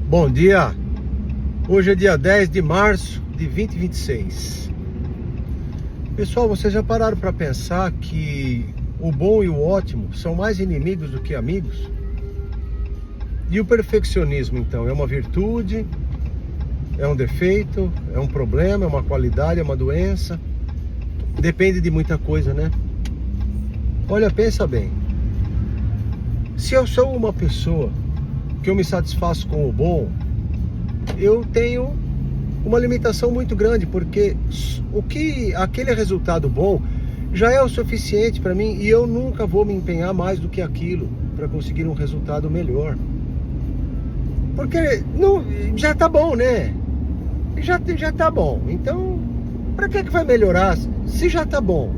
Bom dia, hoje é dia 10 de março de 2026. Pessoal, vocês já pararam para pensar que o bom e o ótimo são mais inimigos do que amigos? E o perfeccionismo, então, é uma virtude? É um defeito? É um problema? É uma qualidade? É uma doença? Depende de muita coisa, né? Olha, pensa bem. Se eu sou uma pessoa que eu me satisfaço com o bom, eu tenho uma limitação muito grande, porque aquele resultado bom já é o suficiente para mim e eu nunca vou me empenhar mais do que aquilo para conseguir um resultado melhor. Porque não, já tá bom, né? Já tá bom. Então, para que vai melhorar se já tá bom?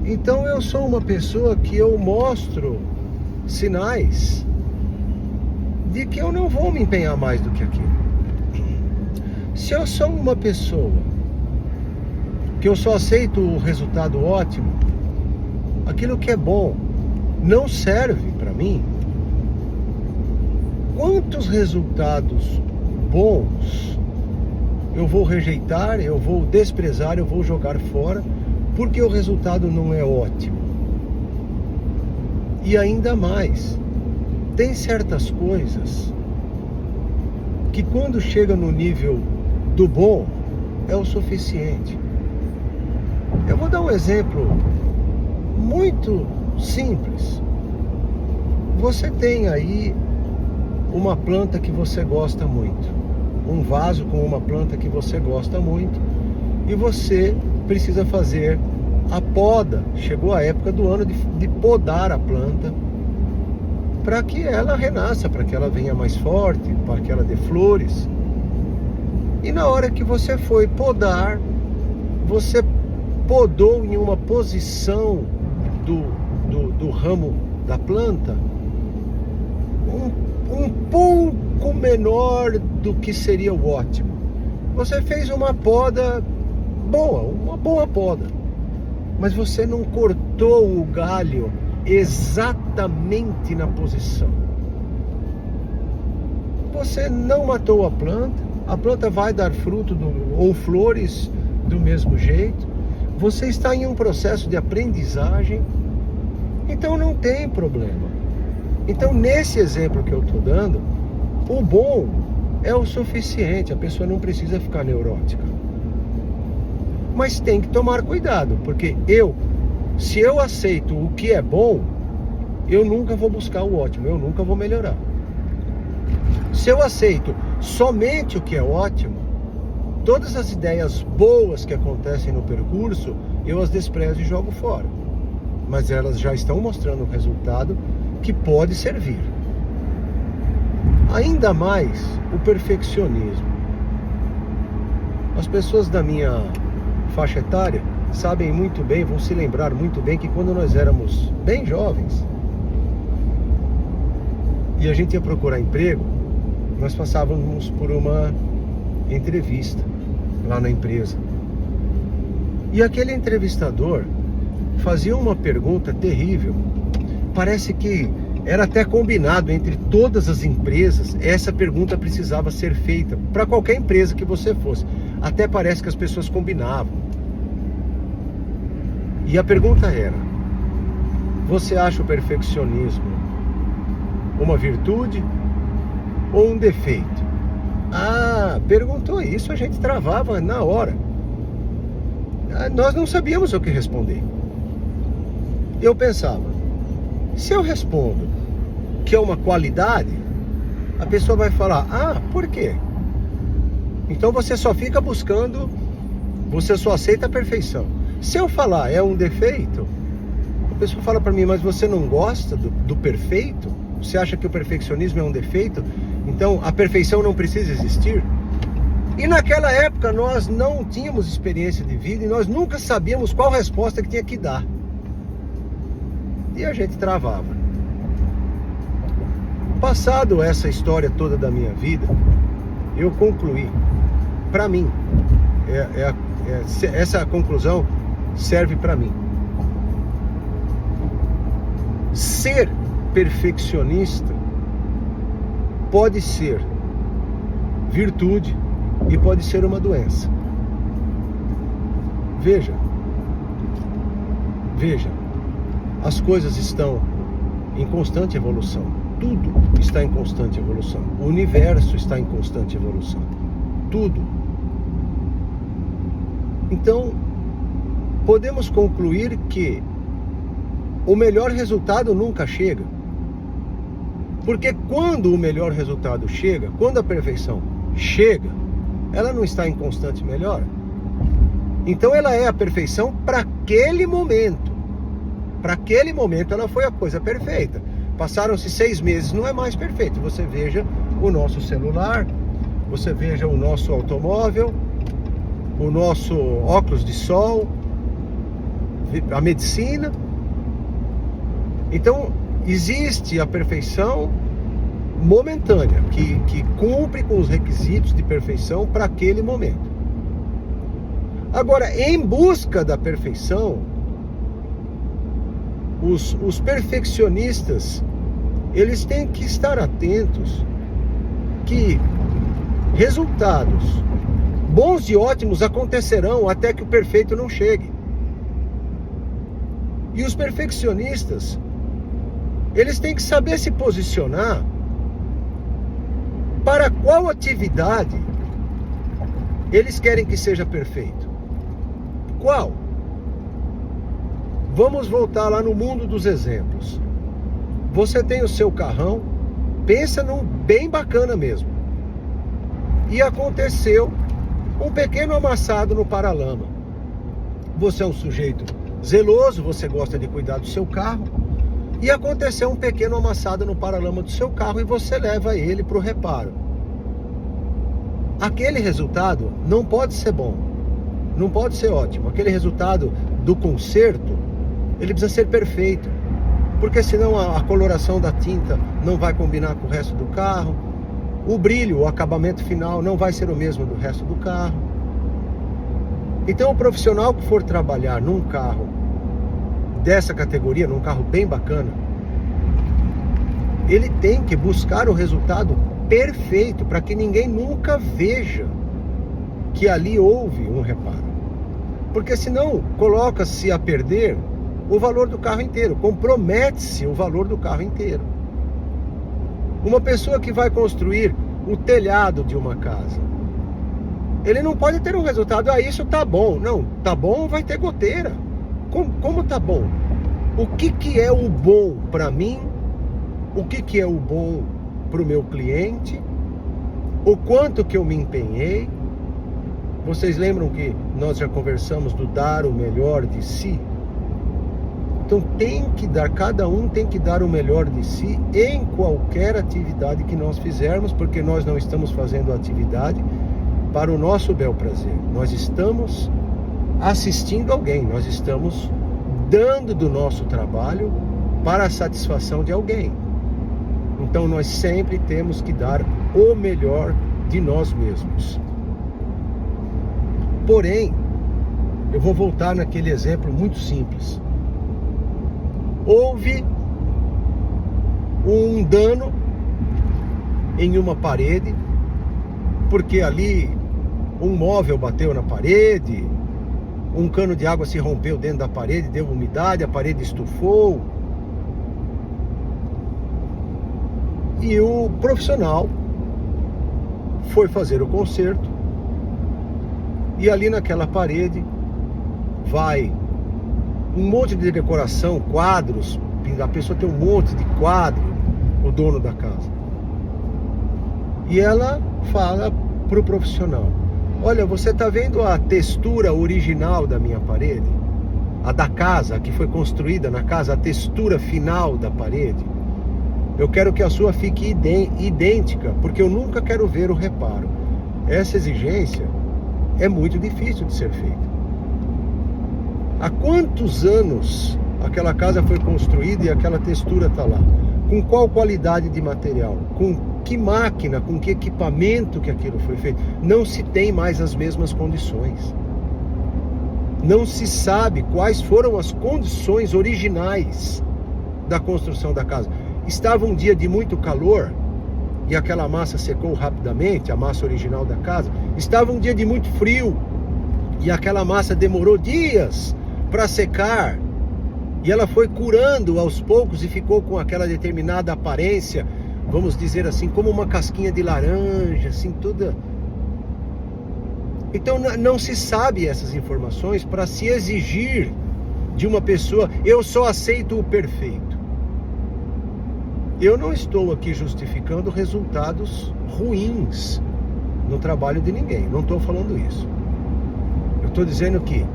Então eu sou uma pessoa que eu mostro sinais de que eu não vou me empenhar mais do que aquilo. Se eu sou uma pessoa que eu só aceito o resultado ótimo, aquilo que é bom não serve para mim, quantos resultados bons eu vou rejeitar, eu vou desprezar, eu vou jogar fora, porque o resultado não é ótimo? E ainda mais, tem certas coisas que quando chega no nível do bom, é o suficiente. Eu vou dar um exemplo muito simples. Você tem aí uma planta que você gosta muito, um vaso com uma planta que você gosta muito, e você precisa fazer a poda. Chegou a época do ano de podar a planta para que ela renasça, para que ela venha mais forte, para que ela dê flores. E na hora que você foi podar, você podou em uma posição do ramo da planta um pouco menor do que seria o ótimo. Você fez uma poda boa, uma boa poda, mas você não cortou o galho exatamente na posição. Você não matou a planta vai dar fruto ou flores do mesmo jeito. Você está em um processo de aprendizagem, então não tem problema. Então, nesse exemplo que eu estou dando, o bom é o suficiente, a pessoa não precisa ficar neurótica. Mas tem que tomar cuidado, porque se eu aceito o que é bom, eu nunca vou buscar o ótimo, eu nunca vou melhorar. Se eu aceito somente o que é ótimo, todas as ideias boas que acontecem no percurso, eu as desprezo e jogo fora. Mas elas já estão mostrando um resultado que pode servir. Ainda mais o perfeccionismo. As pessoas da minha faixa etária sabem muito bem, vão se lembrar muito bem que quando nós éramos bem jovens e a gente ia procurar emprego, nós passávamos por uma entrevista lá na empresa. E aquele entrevistador fazia uma pergunta terrível. Parece que era até combinado entre todas as empresas, essa pergunta precisava ser feita para qualquer empresa que você fosse. Até parece que as pessoas combinavam. E a pergunta era: você acha o perfeccionismo uma virtude ou um defeito? Perguntou isso, a gente travava na hora. Nós não sabíamos o que responder. Eu pensava, se eu respondo que é uma qualidade, a pessoa vai falar, por quê? Então você só fica buscando, você só aceita a perfeição. Se eu falar é um defeito, a pessoa fala para mim, mas você não gosta do perfeito? Você acha que o perfeccionismo é um defeito? Então a perfeição não precisa existir? E naquela época nós não tínhamos experiência de vida e nós nunca sabíamos qual resposta que tinha que dar. E a gente travava. Passado essa história toda da minha vida, eu concluí, para mim, essa conclusão serve para mim. Ser perfeccionista pode ser virtude e pode ser uma doença. Veja, as coisas estão em constante evolução. Tudo está em constante evolução. O universo está em constante evolução. Tudo. Então, podemos concluir que o melhor resultado nunca chega. Porque quando o melhor resultado chega, quando a perfeição chega, ela não está em constante melhora. Então ela é a perfeição para aquele momento. Para aquele momento ela foi a coisa perfeita. Passaram-se 6 meses, não é mais perfeito. Você veja o nosso celular, você veja o nosso automóvel, o nosso óculos de sol, a medicina. Então existe a perfeição momentânea, que cumpre com os requisitos de perfeição para aquele momento. Agora, em busca da perfeição, os perfeccionistas, eles têm que estar atentos que resultados bons e ótimos acontecerão até que o perfeito não chegue. E os perfeccionistas, eles têm que saber se posicionar para qual atividade eles querem que seja perfeito. Qual? Vamos voltar lá no mundo dos exemplos. Você tem o seu carrão, pensa num bem bacana mesmo. E aconteceu um pequeno amassado no paralama. Você é um sujeito zeloso, você gosta de cuidar do seu carro, e aconteceu um pequeno amassado no paralama do seu carro e você leva ele para o reparo. Aquele resultado não pode ser bom, não pode ser ótimo. Aquele resultado do conserto, ele precisa ser perfeito, porque senão a coloração da tinta não vai combinar com o resto do carro, o brilho, o acabamento final não vai ser o mesmo do resto do carro. Então o profissional que for trabalhar num carro dessa categoria, num carro bem bacana, ele tem que buscar o resultado perfeito, para que ninguém nunca veja que ali houve um reparo. Porque senão coloca-se a perder o valor do carro inteiro, compromete-se o valor do carro inteiro. Uma pessoa que vai construir o telhado de uma casa, ele não pode ter um resultado, isso tá bom. Não, tá bom, vai ter goteira. Como tá bom? O que é o bom para mim? O que é o bom para o meu cliente? O quanto que eu me empenhei? Vocês lembram que nós já conversamos do dar o melhor de si? Então cada um tem que dar o melhor de si em qualquer atividade que nós fizermos, porque nós não estamos fazendo a atividade para o nosso bel prazer. Nós estamos assistindo alguém, nós estamos dando do nosso trabalho para a satisfação de alguém. Então nós sempre temos que dar o melhor de nós mesmos. Porém, eu vou voltar naquele exemplo muito simples. Houve um dano em uma parede, porque ali um móvel bateu na parede, um cano de água se rompeu dentro da parede, deu umidade, a parede estufou. E o profissional foi fazer o conserto, e ali naquela parede vai um monte de decoração, quadros, a pessoa tem um monte de quadro, o dono da casa. E ela fala para o profissional: olha, você está vendo a textura original da minha parede? A da casa, que foi construída na casa, a textura final da parede? Eu quero que a sua fique idêntica, porque eu nunca quero ver o reparo. Essa exigência é muito difícil de ser feita. Há quantos anos aquela casa foi construída e aquela textura está lá? Com qual qualidade de material? Com que máquina, com que equipamento que aquilo foi feito? Não se tem mais as mesmas condições. Não se sabe quais foram as condições originais da construção da casa. Estava um dia de muito calor e aquela massa secou rapidamente, a massa original da casa. Estava um dia de muito frio e aquela massa demorou dias para secar. E ela foi curando aos poucos e ficou com aquela determinada aparência, vamos dizer assim, como uma casquinha de laranja, assim, toda. Então não se sabe essas informações para se exigir de uma pessoa, eu só aceito o perfeito. Eu não estou aqui justificando resultados ruins no trabalho de ninguém, não estou falando isso. Eu estou dizendo que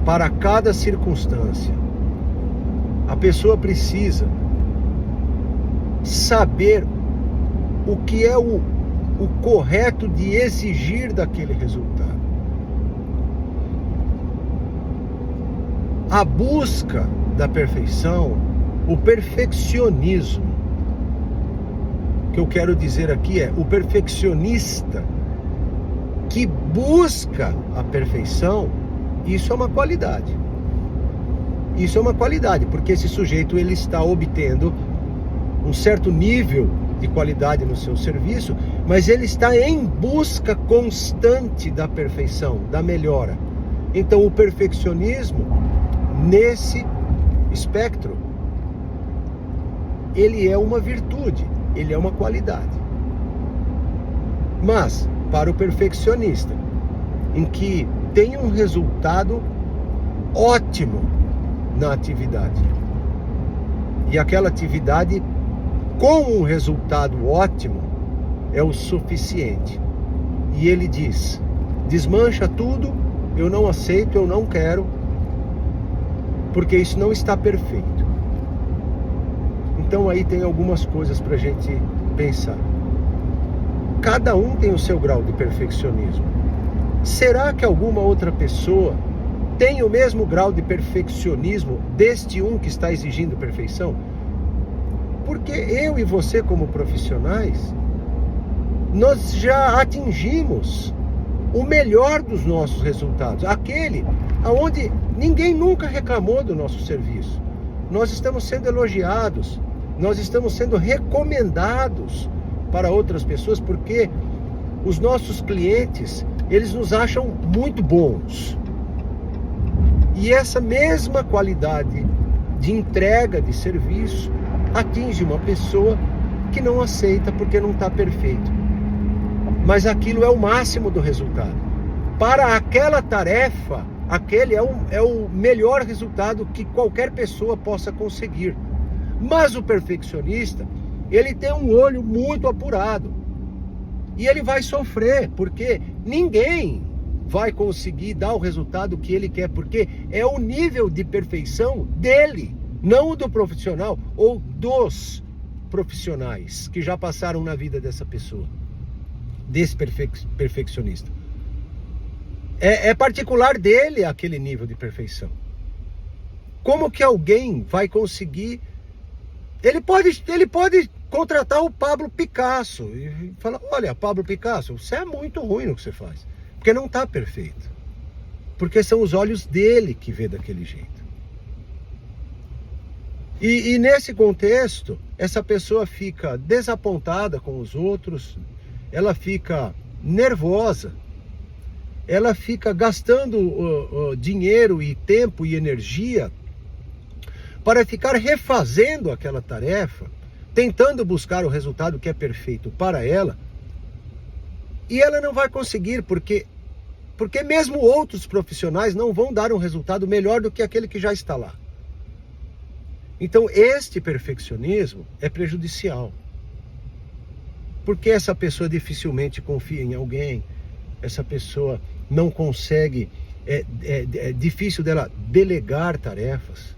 para cada circunstância, a pessoa precisa saber o que é o correto de exigir daquele resultado. A busca da perfeição, o perfeccionismo, que eu quero dizer aqui é o perfeccionista que busca a perfeição, isso é uma qualidade. Isso é uma qualidade, porque esse sujeito ele está obtendo um certo nível de qualidade no seu serviço, mas ele está em busca constante da perfeição, da melhora. Então o perfeccionismo, nesse espectro, ele é uma virtude, ele é uma qualidade. Mas, para o perfeccionista, em que tem um resultado ótimo na atividade, e aquela atividade com um resultado ótimo é o suficiente, e ele diz, desmancha tudo, eu não aceito, eu não quero, porque isso não está perfeito. Então aí tem algumas coisas para a gente pensar. Cada um tem o seu grau de perfeccionismo. Será que alguma outra pessoa tem o mesmo grau de perfeccionismo deste um que está exigindo perfeição? Porque eu e você, como profissionais, nós já atingimos o melhor dos nossos resultados, aquele aonde ninguém nunca reclamou do nosso serviço. Nós estamos sendo elogiados, nós estamos sendo recomendados para outras pessoas, porque os nossos clientes, eles nos acham muito bons. E essa mesma qualidade de entrega de serviço atinge uma pessoa que não aceita porque não está perfeito. Mas aquilo é o máximo do resultado. Para aquela tarefa, aquele é o melhor resultado que qualquer pessoa possa conseguir. Mas o perfeccionista, ele tem um olho muito apurado. E ele vai sofrer, porque ninguém vai conseguir dar o resultado que ele quer, porque é o nível de perfeição dele, não do profissional ou dos profissionais que já passaram na vida dessa pessoa, desse perfeccionista. É particular dele aquele nível de perfeição. Como que alguém vai conseguir... Ele pode contratar o Pablo Picasso e falar, olha, Pablo Picasso, você é muito ruim no que você faz, porque não está perfeito. Porque são os olhos dele que vê daquele jeito. E nesse contexto, essa pessoa fica desapontada com os outros, ela fica nervosa, ela fica gastando dinheiro e tempo e energia para ficar refazendo aquela tarefa, tentando buscar o resultado que é perfeito para ela, e ela não vai conseguir, porque mesmo outros profissionais não vão dar um resultado melhor do que aquele que já está lá. Então este perfeccionismo é prejudicial, porque essa pessoa dificilmente confia em alguém, essa pessoa não consegue, é difícil dela delegar tarefas,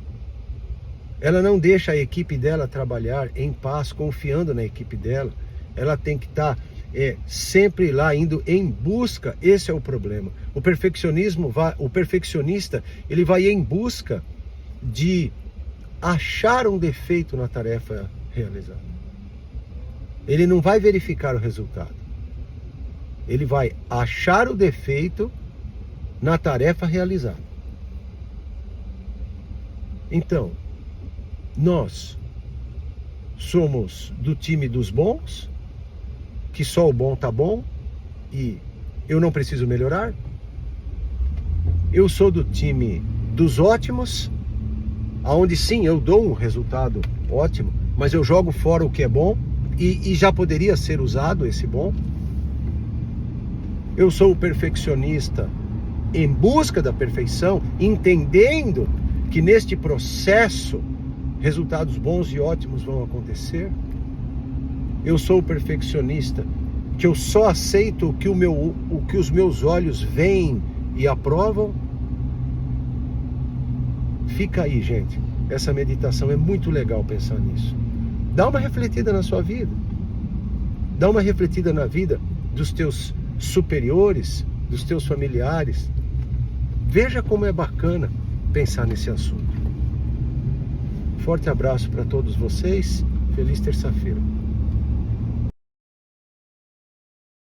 ela não deixa a equipe dela trabalhar em paz, confiando na equipe dela, ela tem que estar sempre lá, indo em busca, esse é o problema. O perfeccionista, ele vai em busca de achar um defeito na tarefa realizada. Ele não vai verificar o resultado. Ele vai achar o defeito na tarefa realizada. Então, nós somos do time dos bons que só o bom tá bom e eu não preciso melhorar? Eu sou do time dos ótimos, aonde sim, eu dou um resultado ótimo, mas eu jogo fora o que é bom e já poderia ser usado esse bom. Eu sou o perfeccionista em busca da perfeição, entendendo que neste processo resultados bons e ótimos vão acontecer. Eu sou o perfeccionista que eu só aceito o que os meus olhos veem e aprovam. Fica aí, gente. Essa meditação é muito legal pensar nisso. Dá uma refletida na sua vida. Dá uma refletida na vida dos teus superiores, dos teus familiares. Veja como é bacana pensar nesse assunto. Forte abraço para todos vocês. Feliz terça-feira.